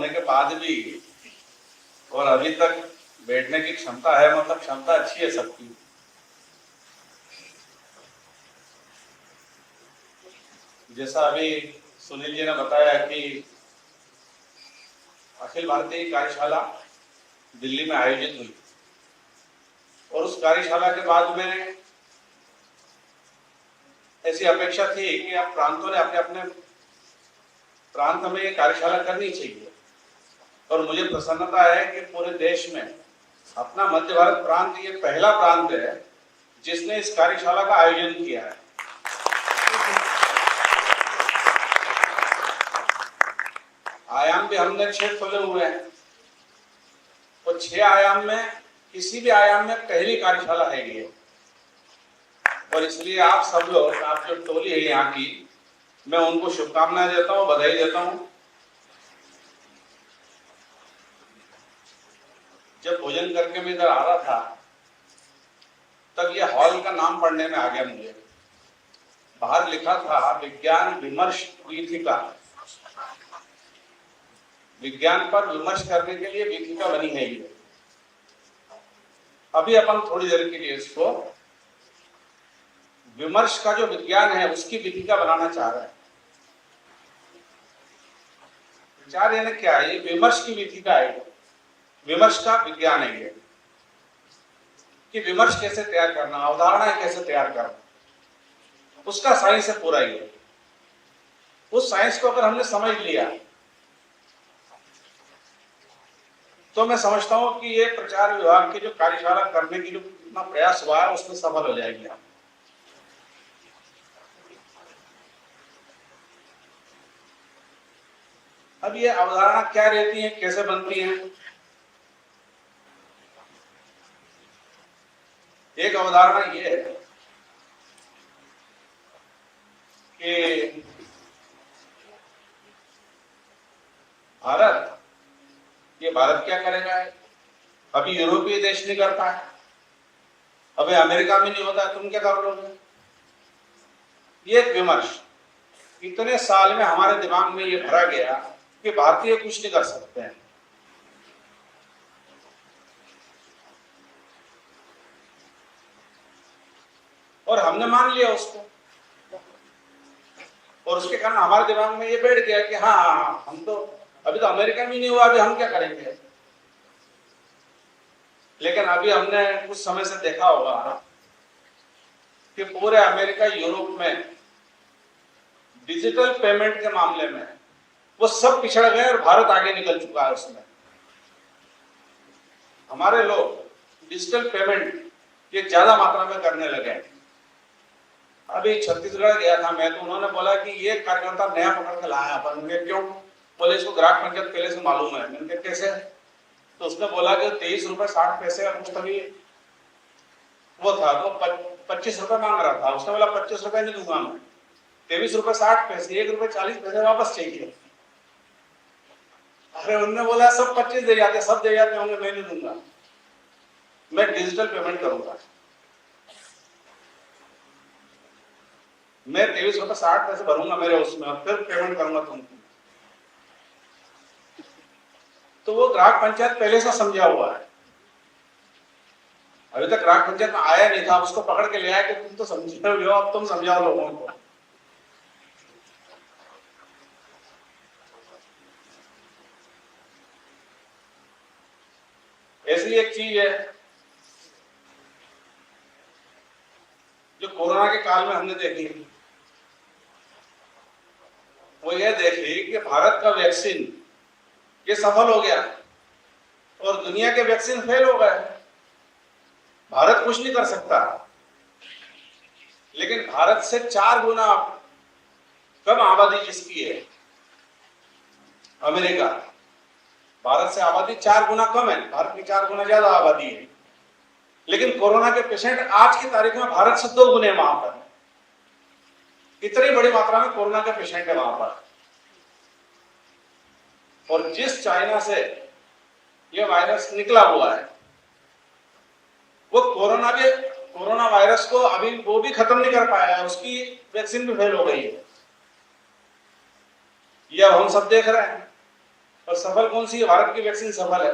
होने के बाद भी और अभी तक बैठने की क्षमता है, मतलब क्षमता अच्छी है सबकी। जैसा अभी सुनील जी ने बताया कि अखिल भारतीय कार्यशाला दिल्ली में आयोजित हुई और उस कार्यशाला के बाद में ऐसी अपेक्षा थी कि अब प्रांतों ने अपने अपने प्रांत में ये कार्यशाला करनी चाहिए। और मुझे प्रसन्नता है कि पूरे देश में अपना मध्य भारत प्रांत ये पहला प्रांत है जिसने इस कार्यशाला का आयोजन किया है। आयाम भी हमने 6 खोले हुए हैं और 6 आयाम में किसी भी आयाम में पहली कार्यशाला है ये। और इसलिए आप सब लोग, आप जो टोली है यहाँ की, मैं उनको शुभकामनाएं देता हूँ, बधाई देता हूँ। जब भोजन करके मैं इधर आ रहा था तब ये हॉल का नाम पढ़ने में आ गया मुझे। बाहर लिखा था विज्ञान विमर्श वीथिका। विज्ञान पर विमर्श करने के लिए वीथिका बनी है ये। अभी अपन थोड़ी देर के लिए इसको विमर्श का जो विज्ञान है उसकी वीथिका बनाना चाह रहे हैं। विचार यानी क्या है? ये विमर्श की वीथिका है, विमर्श का विज्ञान है ये, कि विमर्श कैसे तैयार करना, अवधारणाएं कैसे तैयार करना, उसका साइंस है पूरा ये। उस साइंस को अगर हमने समझ लिया तो मैं समझता हूं कि ये प्रचार विभाग की जो कार्यशाला करने की जो इतना प्रयास हुआ है उसमें सफल हो जाएगी आप। अब ये अवधारणा क्या रहती है, कैसे बनती है? एक अवधारणा ये है कि भारत, ये भारत क्या करेगा? अभी यूरोपीय देश नहीं कर पाए, अभी अमेरिका में नहीं होता, तुम क्या कर लोगे? ये एक विमर्श। इतने साल में हमारे दिमाग में ये भरा गया कि भारतीय कुछ नहीं कर सकते हैं। और हमने मान लिया उसको, और उसके कारण हमारे दिमाग में ये बैठ गया कि हाँ, हम तो अभी तो अमेरिका में नहीं हुआ, अभी हम क्या करेंगे? लेकिन अभी हमने कुछ समय से देखा होगा कि पूरे अमेरिका, यूरोप में डिजिटल पेमेंट के मामले में वो सब पिछड़ गए और भारत आगे निकल चुका है उसमें। हमारे लोग डिजिटल पेमेंट ये ज्यादा मात्रा में करने लगे। अभी छत्तीसगढ़ गया था मैं, तो उन्होंने बोला कि ये कार्यकर्ता नया पकड़ के लाया अपन। क्यों? बोले इसको ग्राहक पंचायत पहले से मालूम है। मैंने कहा कैसे? तो उसने बोला कि 23 रुपए 60 पैसे का कुछ तभी वो था, तो 25 रुपए मांग रहा था। उसने बोला 25 रुपए नहीं दूंगा मैं, 23 रुपए 60 पैसे, 1 रुपए 40 पैसे वापस चाहिए। अरे उन्होंने बोला सब 25 दे जाते, सब दे जाते होंगे, मैं नहीं दूंगा, मैं डिजिटल पेमेंट करूंगा। मैं 23 रुपए 60 पैसे भरूंगा मेरे उसमें, और फिर पेमेंट करूंगा तुमको। तो वो ग्राहक पंचायत पहले से समझा हुआ है। अभी तक ग्राहक पंचायत में आया नहीं था, उसको पकड़ के ले आया कि तुम तो समझे हो, अब तुम समझाओ लोगों को। ऐसी एक चीज है जो कोरोना के काल में हमने देखी, वो ये देखी कि भारत का वैक्सीन ये सफल हो गया और दुनिया के वैक्सीन फेल हो गए। भारत कुछ नहीं कर सकता, लेकिन भारत से 4 गुना कम आबादी जिसकी है अमेरिका, भारत से आबादी 4 गुना कम है, भारत की 4 गुना ज्यादा आबादी है। लेकिन कोरोना के पेशेंट आज की तारीख में भारत से 2 गुने वहां पर, इतनी बड़ी मात्रा में कोरोना के पेशेंट है वहां पर। और जिस चाइना से यह वायरस निकला हुआ है, वो कोरोना वायरस को अभी वो भी खत्म नहीं कर पाया है, उसकी वैक्सीन भी फेल हो गई है। यह हम सब देख रहे हैं। और सफल कौन सी है? भारत की वैक्सीन सफल है।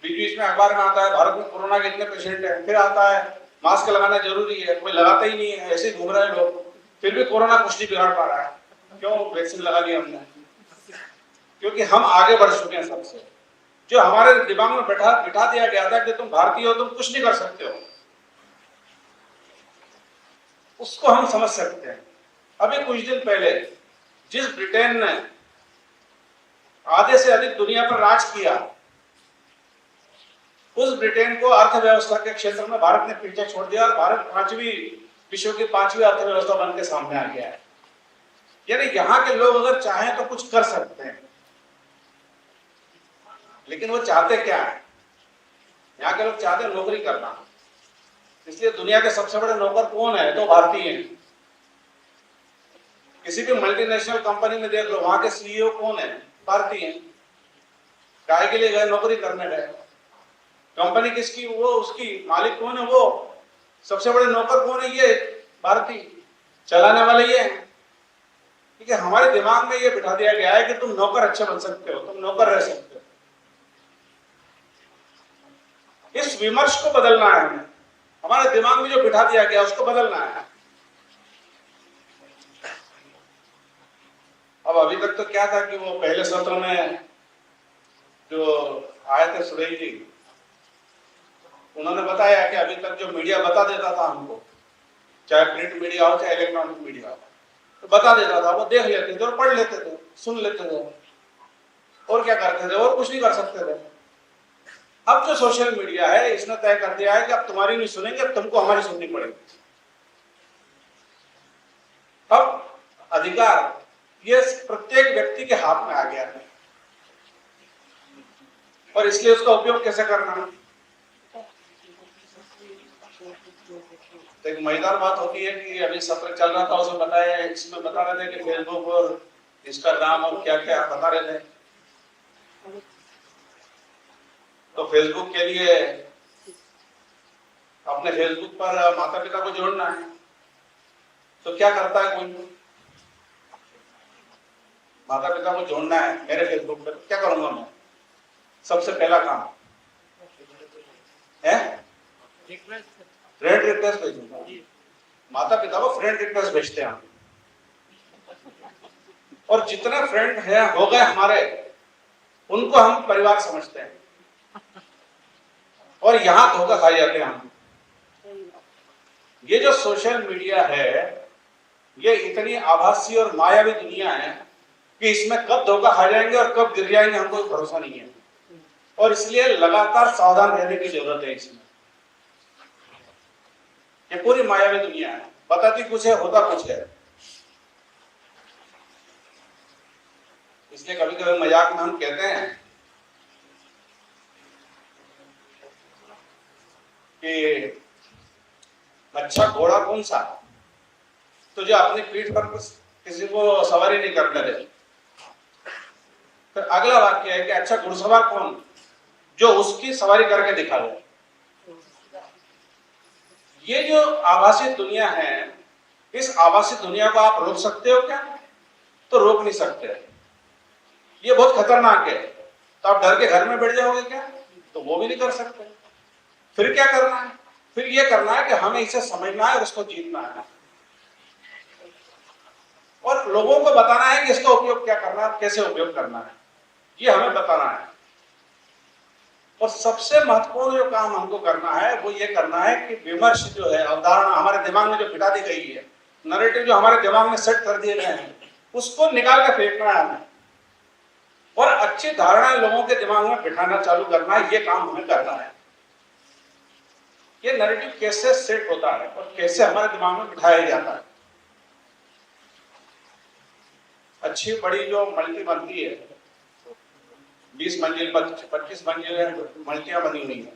बीच बीच में अखबार में आता है भारत में कोरोना के इतने पेशेंट हैं, फिर आता है मास्क लगाना जरूरी है, कोई लगाता ही नहीं है, ऐसे ही घूम रहे हैं लोग, फिर भी कोरोना कुछ नहीं बिगाड़ पा रहा है। क्यों? वैक्सीन लगा ली हमने, क्योंकि हम आगे बढ़ चुके हैं सबसे। जो हमारे दिमाग में बिठा दिया गया था कि तुम भारतीय हो, तुम कुछ नहीं कर सकते हो, उसको हम समझ सकते हैं। अभी कुछ दिन पहले जिस ब्रिटेन ने आधे से अधिक दुनिया पर राज किया, उस ब्रिटेन को अर्थव्यवस्था के क्षेत्र में भारत ने पीछे छोड़ दिया और भारत विश्व की पांचवी अर्थव्यवस्था बन के सामने आ गया है। यानी यहाँ के लोग अगर चाहें तो कुछ कर सकते हैं, लेकिन वो चाहते क्या है? यहाँ के लोग चाहते हैं नौकरी करना। इसलिए दुनिया के सबसे बड़े नौकर कौन है? तो भारतीय हैं। किसी भी मल्टीनेशनल कंपनी में देख लो, वहां के सीईओ कौन है? भारतीय हैं। काय के लिए गए? नौकरी करने गए। कंपनी किसकी? वो उसकी मालिक कौन है? वो सबसे बड़े नौकर कौन है? ये भारतीय। चलाने वाले ये हैं। ठीक है, हमारे दिमाग में ये बिठा दिया गया है कि तुम नौकर अच्छे बन सकते हो, तुम नौकर रह सकते हो। इस विमर्श को बदलना है हमें। हमारे दिमाग में जो बिठा दिया गया उसको बदलना है। अब अभी तक तो क्या था कि वो पहले सत्र में जो आए थे सुरेश जी, उन्होंने बताया कि अभी तक जो मीडिया बता देता था हमको, चाहे प्रिंट मीडिया हो चाहे इलेक्ट्रॉनिक मीडिया हो, तो बता देता था, वो देख लेते थे और पढ़ लेते थे, सुन लेते थे, और क्या करते थे? और कुछ नहीं कर सकते थे। अब जो सोशल मीडिया है, इसने तय कर दिया है कि अब तुम्हारी नहीं सुनेंगे, अब तुमको हमारी सुननी पड़ेगी। अब अधिकार ये प्रत्येक व्यक्ति के हाथ में आ गया है, और इसलिए उसका उपयोग कैसे करना है? तो एक मजेदार बात होती है कि अभी सत्र चल रहा था, उसमें बताया, इसमें बता रहे थे कि फेसबुक और इंस्टाग्राम और क्या क्या बता रहे थे। तो फेसबुक के लिए अपने फेसबुक पर माता पिता को जोड़ना है, तो क्या करता है कोई? माता पिता को जोड़ना है मेरे फेसबुक पर, क्या करूंगा मैं? सबसे पहला काम है फ्रेंड रिक्वेस्ट भेजूंगा। माता पिता को फ्रेंड रिक्वेस्ट भेजते हैं हम, और जितने फ्रेंड हैं हो गए हमारे, उनको हम परिवार समझते हैं, और यहां धोखा खा जाते हैं हम। ये जो सोशल मीडिया है, ये इतनी आभासी और मायावी दुनिया है कि इसमें कब धोखा खा जाएंगे और कब गिर जाएंगे हमको भरोसा नहीं है, और इसलिए लगातार सावधान रहने की जरूरत है। इसमें ये पूरी मायावी दुनिया है, बताती कुछ है, होता कुछ है। इसलिए कभी कभी मजाक में हम कहते हैं कि अच्छा घोड़ा कौन सा? तो जो अपनी पीठ पर किसी को सवारी नहीं करने दे। फिर अगला वाक्य है कि अच्छा घुड़सवार कौन? जो उसकी सवारी करके दिखा दे। ये जो आभासी दुनिया है, इस आभासी दुनिया को आप रोक सकते हो क्या? तो रोक नहीं सकते। ये बहुत खतरनाक है। तो आप डर के घर में बैठ जाओगे क्या? तो वो भी नहीं कर सकते। फिर क्या करना है? फिर ये करना है कि हमें इसे समझना है और उसको जीतना है, और लोगों को बताना है कि इसका उपयोग क्या करना है, कैसे उपयोग करना है, ये हमें बताना है। और सबसे महत्वपूर्ण जो काम हमको करना है वो ये करना है कि विमर्श जो है, अवधारणा हमारे दिमाग में जो बिठा दी गई है, नैरेटिव जो हमारे दिमाग में सेट कर दिए गए हैं, उसको निकाल के फेंकना है हमें, और अच्छी धारणाएं लोगों के दिमाग में बिठाना चालू करना है। ये काम हमें करना है। ये नैरेटिव कैसे सेट होता है और कैसे हमारे दिमाग में बिठाया जाता है। अच्छी बड़ी जो मल्टी बनती है, 20 मंजिल 25 मंजिल मल्टियां बनी हुई है,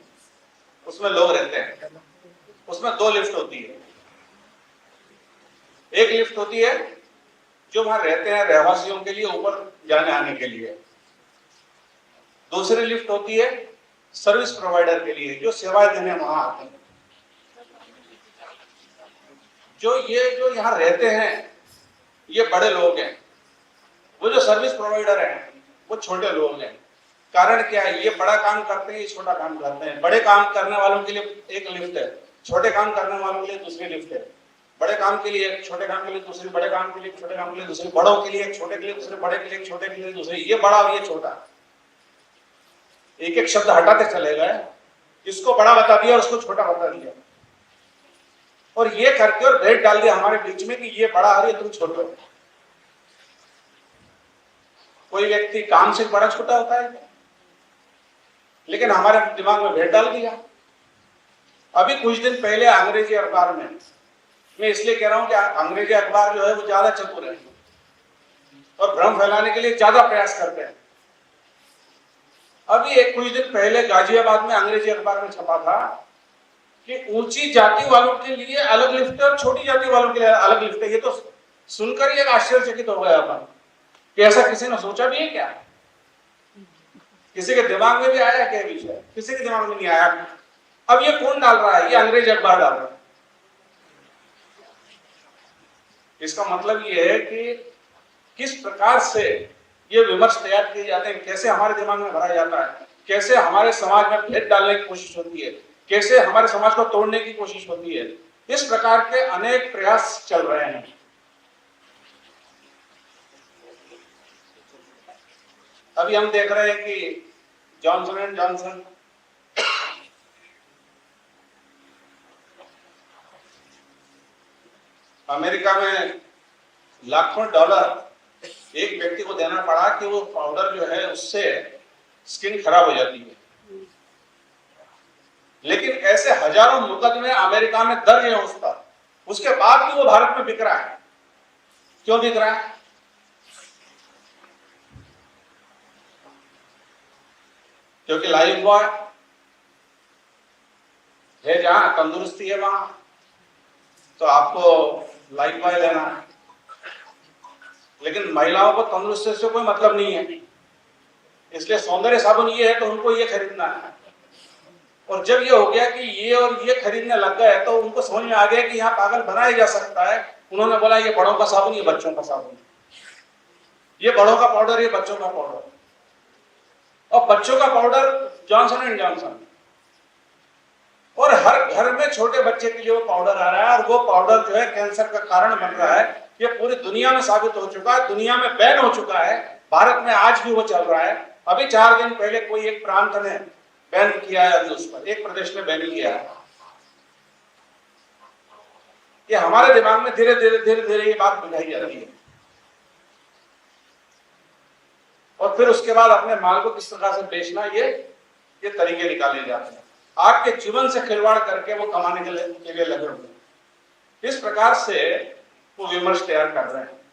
उसमें लोग रहते हैं। उसमें 2 लिफ्ट होती है। एक लिफ्ट होती है जो वहां रहते हैं रहवासियों के लिए, ऊपर जाने आने के लिए। दूसरी लिफ्ट होती है सर्विस प्रोवाइडर के लिए, जो सेवाएं देने वहां आते हैं। जो यहाँ रहते हैं, ये बड़े लोग हैं। वो जो सर्विस प्रोवाइडर हैं, वो छोटे लोग हैं। कारण क्या है, ये बड़ा काम करते हैं, ये छोटा काम करते हैं। बड़े काम करने वालों के लिए एक लिफ्ट है, छोटे काम करने वालों के लिए दूसरी लिफ्ट है। बड़े काम के लिए एक, छोटे काम के लिए दूसरी, बड़े काम के लिए एक, छोटे काम के लिए दूसरी, बड़ों के लिए एक, छोटे के लिए दूसरे, बड़े के लिए एक, छोटे के लिए दूसरे। ये बड़ा और ये छोटा, एक एक शब्द हटाते चले गए, इसको बड़ा बता दिया और उसको छोटा बता दिया, और ये करके और भेद डाल दिया हमारे बीच में कि ये बड़ा और ये तुम छोटे हो। कोई व्यक्ति काम से बड़ा छोटा होता है, लेकिन हमारे दिमाग में भेद डाल दिया। अभी कुछ दिन पहले अंग्रेजी अखबार में, मैं इसलिए कह रहा हूं कि अंग्रेजी अखबार जो है वो ज्यादा चतुर है और भ्रम फैलाने के लिए ज्यादा प्रयास करते हैं। अभी एक कुछ दिन पहले गाजियाबाद में अंग्रेजी अखबार में छपा था कि ऊंची जाति वालों के लिए अलग लिफ्ट है और छोटी जाति वालों के लिए अलग लिफ्ट है। ये तो सुनकर ही एक आश्चर्यचकित हो गया अपन कि ऐसा किसी ने सोचा भी है क्या? किसी के दिमाग में भी आया क्या विषय? किसी के दिमाग में नहीं आया। अब ये कौन डाल रहा है? ये अंग्रेजी अखबार डाल रहा है। इसका मतलब ये है कि किस प्रकार से ये विमर्श तैयार किए जाते हैं, कैसे हमारे दिमाग में भरा जाता है, कैसे हमारे समाज में भेद डालने की कोशिश होती है, कैसे हमारे समाज को तोड़ने की कोशिश होती है। इस प्रकार के अनेक प्रयास चल रहे हैं। अभी हम देख रहे हैं कि जॉनसन एंड जॉनसन अमेरिका में लाखों डॉलर एक व्यक्ति को देना पड़ा कि वो पाउडर जो है उससे स्किन खराब हो जाती है। लेकिन ऐसे हजारों मुकदमे अमेरिका में दर्ज हैं उस पर, उसके बाद भी वो भारत में बिक रहा है। क्यों बिक रहा है? क्योंकि लाइफ बॉय है, जहां तंदुरुस्ती है वहां तो आपको लाइफ बॉय लेना है। लेकिन महिलाओं को तंदुरुस्ती से कोई मतलब नहीं है, इसलिए सौंदर्य साबुन ये है तो उनको ये खरीदना है। और जब ये हो गया कि ये और ये खरीदने लग गए तो उनको समझ में आ गया कि यहाँ पागल बनाया जा सकता है। उन्होंने बोला ये बड़ों का साबुन, ये बच्चों का साबुन, ये बड़ों का पाउडर, ये बच्चों का पाउडर। और बच्चों का पाउडर जॉनसन एंड जॉनसन, और हर घर में छोटे बच्चे के लिए वो पाउडर आ रहा है। और वो पाउडर जो है कैंसर का कारण बन रहा है। ये पूरी दुनिया में साबित हो चुका है, दुनिया में बैन हो चुका है। भारत में आज भी वो चल रहा है। अभी 4 दिन पहले कोई एक प्रांत ने बैन किया है, अभी उस पर एक प्रदेश ने बैन किया है। ये हमारे दिमाग में धीरे धीरे ये बात बिठाई जाती है और फिर उसके बाद अपने माल को किस तरह से बेचना, ये तरीके निकाले जाते हैं। आपके जीवन से खिलवाड़ करके वो कमाने के लिए लगे हुए हैं। इस प्रकार से वो विमर्श तैयार कर रहे हैं।